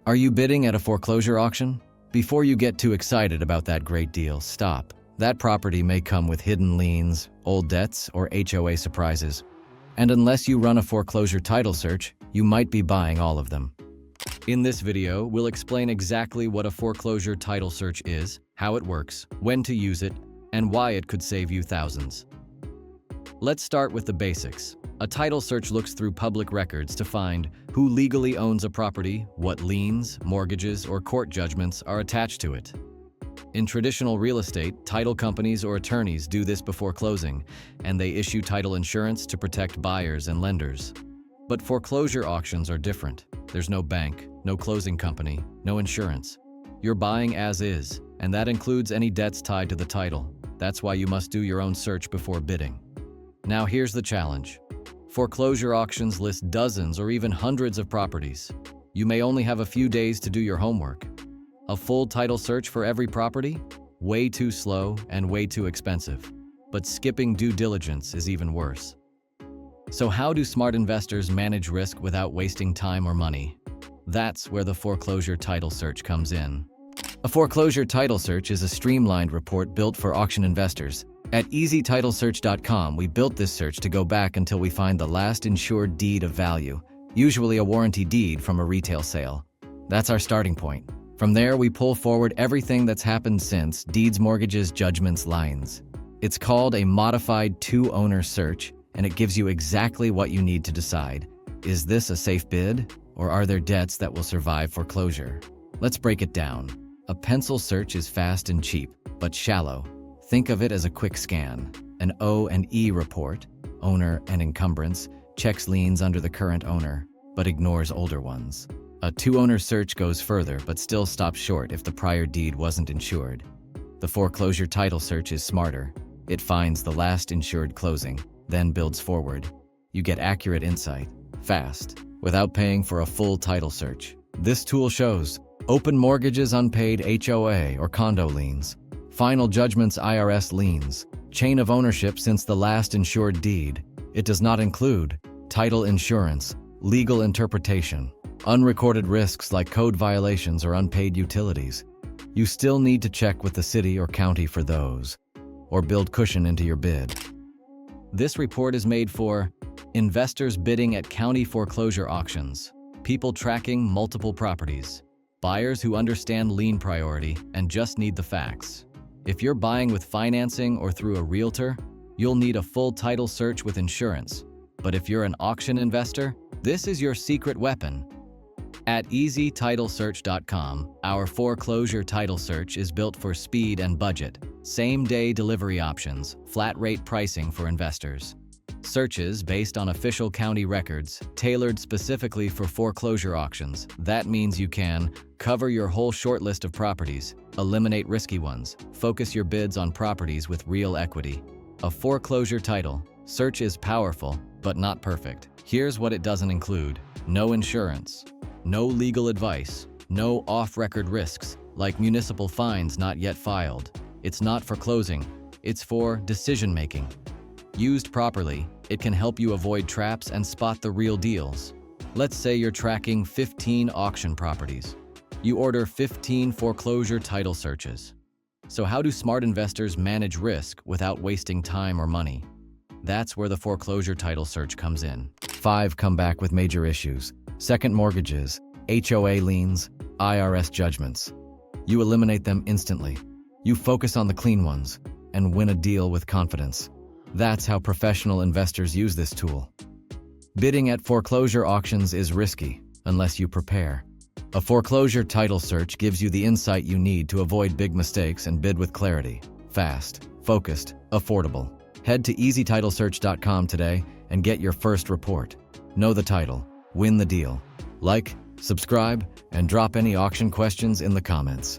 Are you bidding at a foreclosure auction? Before you get too excited about that great deal, stop. That property may come with hidden liens, old debts, or HOA surprises. And unless you run a foreclosure title search, you might be buying all of them. In this video, we'll explain exactly what a foreclosure title search is, how it works, when to use it, and why it could save you thousands. Let's start with the basics. A title search looks through public records to find who legally owns a property, what liens, mortgages, or court judgments are attached to it. In traditional real estate, title companies or attorneys do this before closing, and they issue title insurance to protect buyers and lenders. But foreclosure auctions are different. There's no bank, no closing company, no insurance. You're buying as is, and that includes any debts tied to the title. That's why you must do your own search before bidding. Now here's the challenge. Foreclosure auctions list dozens or even hundreds of properties. You may only have a few days to do your homework. A full title search for every property? Way too slow and way too expensive. But skipping due diligence is even worse. So how do smart investors manage risk without wasting time or money? That's where the foreclosure title search comes in. A foreclosure title search is a streamlined report built for auction investors. At easytitlesearch.com, we built this search to go back until we find the last insured deed of value, usually a warranty deed from a retail sale. That's our starting point. From there, we pull forward everything that's happened since: deeds, mortgages, judgments, liens. It's called a modified two-owner search, and it gives you exactly what you need to decide. Is this a safe bid, or are there debts that will survive foreclosure? Let's break it down. A pencil search is fast and cheap, but shallow. Think of it as a quick scan. An O&E report, owner and encumbrance, checks liens under the current owner, but ignores older ones. A two-owner search goes further, but still stops short if the prior deed wasn't insured. The foreclosure title search is smarter. It finds the last insured closing, then builds forward. You get accurate insight, fast, without paying for a full title search. This tool shows open mortgages, unpaid HOA or condo liens, final judgments, IRS liens, chain of ownership since the last insured deed. It does not include title insurance, legal interpretation, unrecorded risks like code violations or unpaid utilities. You still need to check with the city or county for those, or build cushion into your bid. This report is made for investors bidding at county foreclosure auctions, people tracking multiple properties, buyers who understand lien priority and just need the facts. If you're buying with financing or through a realtor, you'll need a full title search with insurance. But if you're an auction investor, this is your secret weapon. At easytitlesearch.com, our foreclosure title search is built for speed and budget, same-day delivery options, flat-rate pricing for investors. Searches based on official county records, tailored specifically for foreclosure auctions. That means you can cover your whole short list of properties, eliminate risky ones, focus your bids on properties with real equity. A foreclosure title search is powerful, but not perfect. Here's what it doesn't include: no insurance, no legal advice, no off-record risks, like municipal fines not yet filed. It's not for closing, it's for decision-making. Used properly, it can help you avoid traps and spot the real deals. Let's say you're tracking 15 auction properties. You order 15 foreclosure title searches. So how do smart investors manage risk without wasting time or money? That's where the foreclosure title search comes in. 5 come back with major issues: second mortgages, HOA liens, IRS judgments. You eliminate them instantly. You focus on the clean ones and win a deal with confidence. That's how professional investors use this tool. Bidding at foreclosure auctions is risky unless you prepare. A foreclosure title search gives you the insight you need to avoid big mistakes and bid with clarity. Fast, focused, affordable. Head to easytitlesearch.com today and get your first report. Know the title, win the deal. Like, subscribe, and drop any auction questions in the comments.